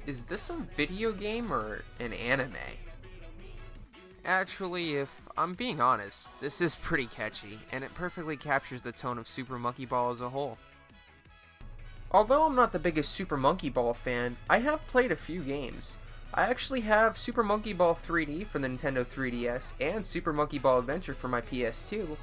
Is this a video game or an anime? Actually, if I'm being honest, this is pretty catchy, and it perfectly captures the tone of Super Monkey Ball as a whole. Although I'm not the biggest Super Monkey Ball fan, I have played a few games. I actually have Super Monkey Ball 3D for the Nintendo 3DS, and Super Monkey Ball Adventure for my PS2.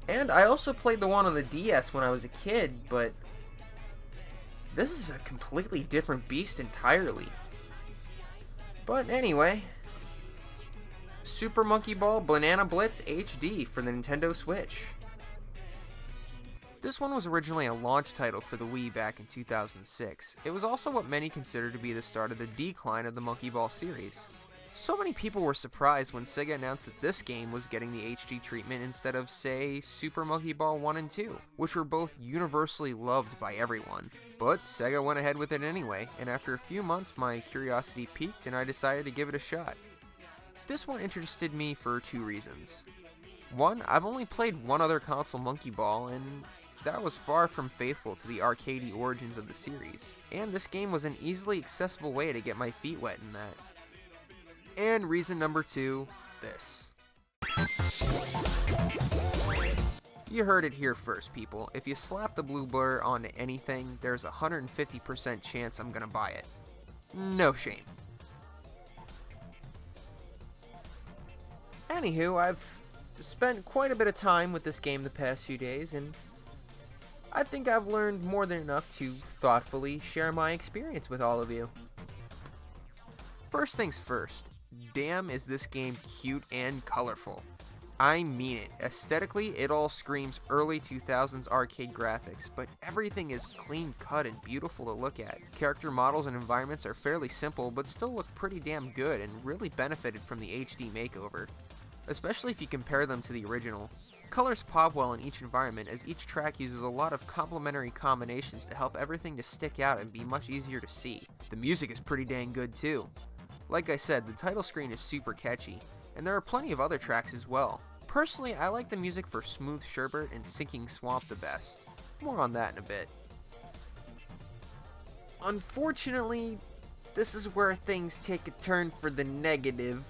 And I also played the one on the DS when I was a kid, but this is a completely different beast entirely. But anyway, Super Monkey Ball Banana Blitz HD for the Nintendo Switch. This one was originally a launch title for the Wii back in 2006. It was also what many consider to be the start of the decline of the Monkey Ball series. So many people were surprised when Sega announced that this game was getting the HD treatment instead of, say, Super Monkey Ball 1 and 2, which were both universally loved by everyone. But Sega went ahead with it anyway, and after a few months my curiosity piqued and I decided to give it a shot. This one interested me for two reasons. One, I've only played one other console Monkey Ball, and that was far from faithful to the arcadey origins of the series. And this game was an easily accessible way to get my feet wet in that. And reason number two, this. You heard it here first, people. If you slap the blue blur onto anything, there's a 150% chance I'm gonna buy it. No shame. Anywho, I've spent quite a bit of time with this game the past few days, and I think I've learned more than enough to thoughtfully share my experience with all of you. First things first, damn is this game cute and colorful. I mean it. Aesthetically, it all screams early 2000s arcade graphics, but everything is clean cut and beautiful to look at. Character models and environments are fairly simple, but still look pretty damn good and really benefited from the HD makeover, especially if you compare them to the original. Colors pop well in each environment, as each track uses a lot of complementary combinations to help everything to stick out and be much easier to see. The music is pretty dang good too. Like I said, the title screen is super catchy, and there are plenty of other tracks as well. Personally, I like the music for Smooth Sherbet and Sinking Swamp the best. More on that in a bit. Unfortunately, this is where things take a turn for the negative.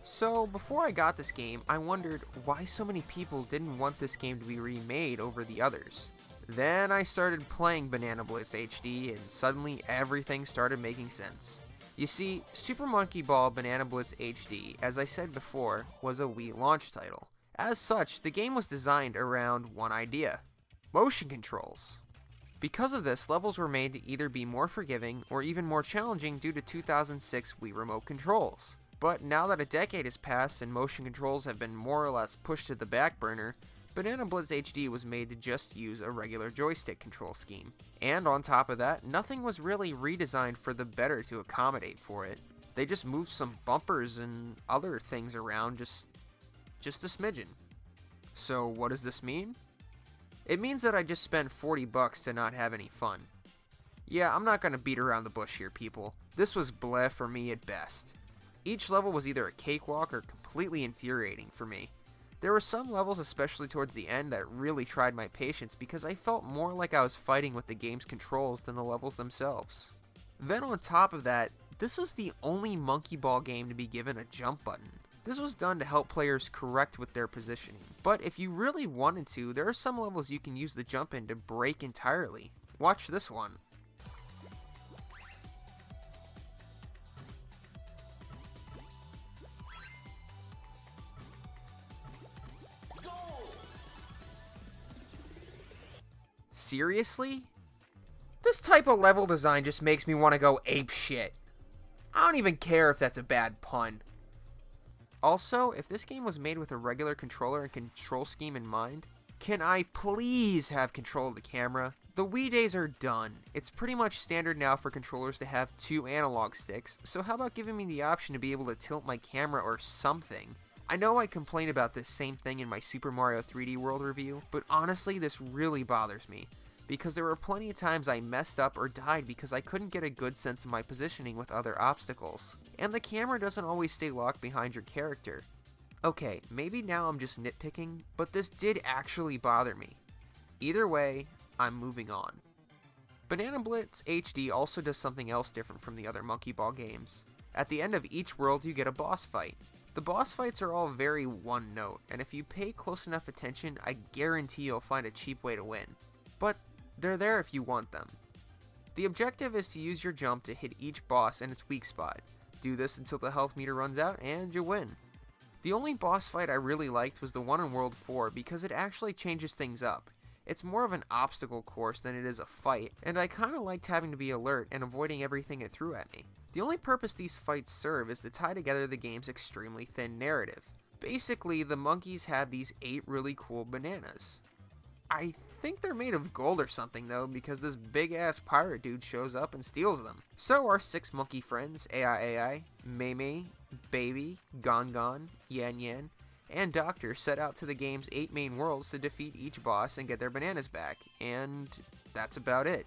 So, before I got this game, I wondered why so many people didn't want this game to be remade over the others. Then I started playing Banana Blitz HD, and suddenly everything started making sense. You see, Super Monkey Ball Banana Blitz HD, as I said before, was a Wii launch title. As such, the game was designed around one idea: motion controls. Because of this, levels were made to either be more forgiving or even more challenging due to 2006 Wii remote controls. But now that a decade has passed and motion controls have been more or less pushed to the back burner, Banana Blitz HD was made to just use a regular joystick control scheme. And on top of that, nothing was really redesigned for the better to accommodate for it. They just moved some bumpers and other things around just a smidgen. So what does this mean? It means that I just spent $40 to not have any fun. Yeah, I'm not gonna beat around the bush here, people. This was bleh for me at best. Each level was either a cakewalk or completely infuriating for me. There were some levels, especially towards the end, that really tried my patience because I felt more like I was fighting with the game's controls than the levels themselves. Then on top of that, this was the only Monkey Ball game to be given a jump button. This was done to help players correct with their positioning. But if you really wanted to, there are some levels you can use the jump in to break entirely. Watch this one. Seriously? This type of level design just makes me want to go ape shit. I don't even care if that's a bad pun. Also, if this game was made with a regular controller and control scheme in mind, can I please have control of the camera? The Wii days are done. It's pretty much standard now for controllers to have 2 analog sticks, so how about giving me the option to be able to tilt my camera or something? I know I complained about this same thing in my Super Mario 3D World review, but honestly this really bothers me, because there were plenty of times I messed up or died because I couldn't get a good sense of my positioning with other obstacles. And the camera doesn't always stay locked behind your character. Okay, maybe now I'm just nitpicking, but this did actually bother me. Either way, I'm moving on. Banana Blitz HD also does something else different from the other Monkey Ball games. At the end of each world, you get a boss fight. The boss fights are all very one note, and if you pay close enough attention, I guarantee you'll find a cheap way to win. But they're there if you want them. The objective is to use your jump to hit each boss in its weak spot. Do this until the health meter runs out and you win. The only boss fight I really liked was the one in World 4 because it actually changes things up. It's more of an obstacle course than it is a fight, and I kinda liked having to be alert and avoiding everything it threw at me. The only purpose these fights serve is to tie together the game's extremely thin narrative. Basically, the monkeys have these 8 really cool bananas. I think they're made of gold or something though, because this big ass pirate dude shows up and steals them. So our 6 monkey friends, AI, Mei, Baby, Gon, Yan, and Doctor set out to the game's 8 main worlds to defeat each boss and get their bananas back, and that's about it.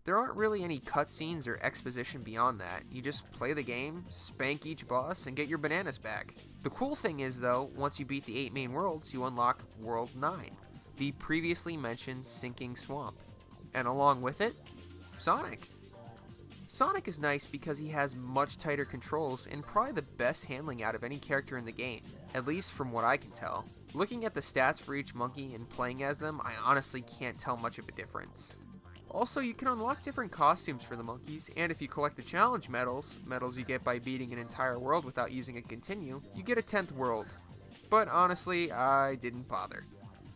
There aren't really any cutscenes or exposition beyond that. You just play the game, spank each boss, and get your bananas back. The cool thing is though, once you beat the 8 main worlds, you unlock World 9, the previously mentioned sinking swamp, and along with it, Sonic. Sonic is nice because he has much tighter controls and probably the best handling out of any character in the game, at least from what I can tell. Looking at the stats for each monkey and playing as them, I honestly can't tell much of a difference. Also, you can unlock different costumes for the monkeys, and if you collect the challenge medals you get by beating an entire world without using a continue, you get a 10th world. But honestly, I didn't bother.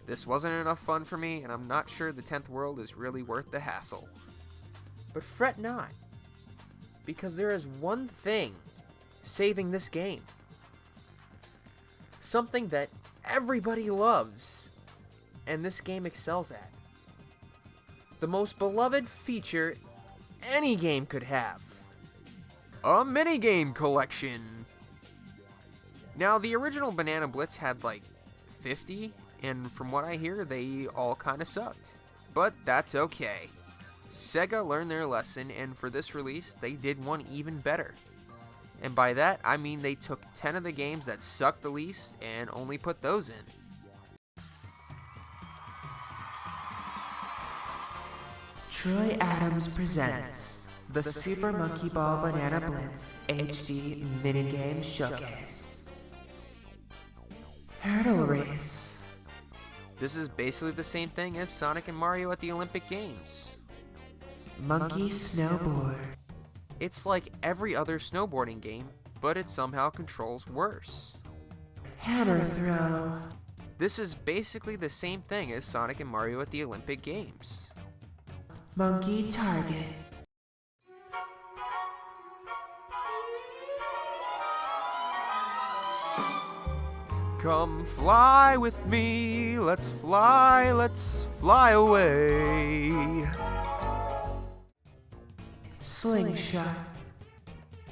This wasn't enough fun for me, and I'm not sure the 10th world is really worth the hassle. But fret not, because there is one thing saving this game. Something that everybody loves, and this game excels at. The most beloved feature any game could have. A minigame collection. Now, the original Banana Blitz had like 50, and from what I hear, they all kinda sucked. But that's okay. Sega learned their lesson, and for this release, they did one even better. And by that, I mean they took 10 of the games that sucked the least and only put those in. Troy Attoms presents the Super Monkey Ball Banana Blitz HD Minigame Showcase. Hurdle Race. This is basically the same thing as Sonic and Mario at the Olympic Games. Monkey Snowboard. It's like every other snowboarding game, but it somehow controls worse. Hammer Throw. This is basically the same thing as Sonic and Mario at the Olympic Games. Monkey Target. Come fly with me, let's fly away. Slingshot.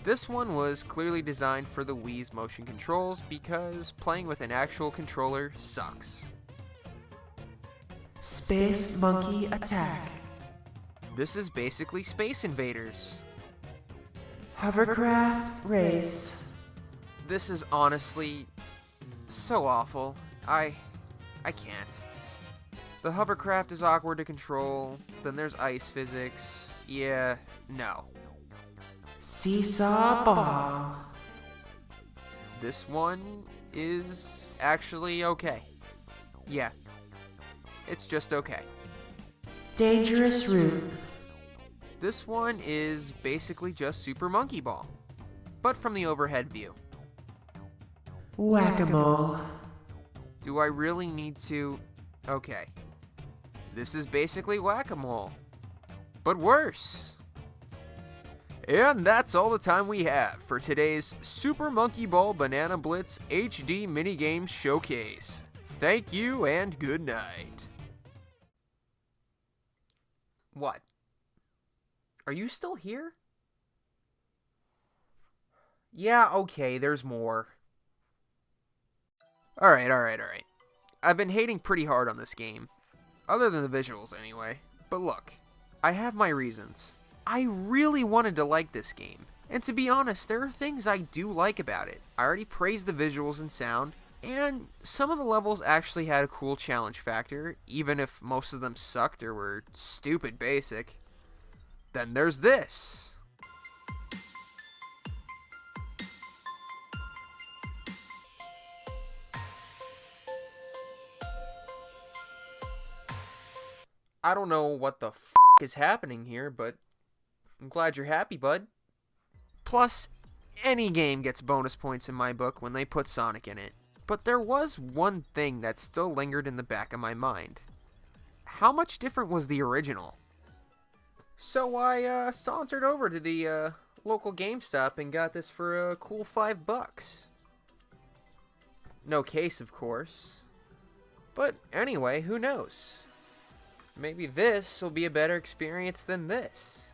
This one was clearly designed for the Wii's motion controls because playing with an actual controller sucks. Space Monkey Attack. This is basically Space Invaders. Hovercraft Race. This is honestly so awful. I can't. The hovercraft is awkward to control, then there's ice physics. Yeah, no. Seesaw Ball. This one is actually okay. Yeah, it's just okay. Dangerous Route. This one is basically just Super Monkey Ball, but from the overhead view. Whack-a-mole. Do I really need to? Okay. This is basically Whack-a-mole, but worse. And that's all the time we have for today's Super Monkey Ball Banana Blitz HD Minigame Showcase. Thank you and good night. What? Are you still here? Yeah, okay, there's more. Alright. I've been hating pretty hard on this game. Other than the visuals, anyway. But look, I have my reasons. I really wanted to like this game. And to be honest, there are things I do like about it. I already praised the visuals and sound. And some of the levels actually had a cool challenge factor, even if most of them sucked or were stupid basic. Then there's this. I don't know what the f is happening here, but I'm glad you're happy, bud. Plus, any game gets bonus points in my book when they put Sonic in it. But there was one thing that still lingered in the back of my mind. How much different was the original? So I sauntered over to the local GameStop and got this for a cool $5. No case, of course. But anyway, who knows? Maybe this will be a better experience than this.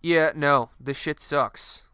Yeah, no, this shit sucks.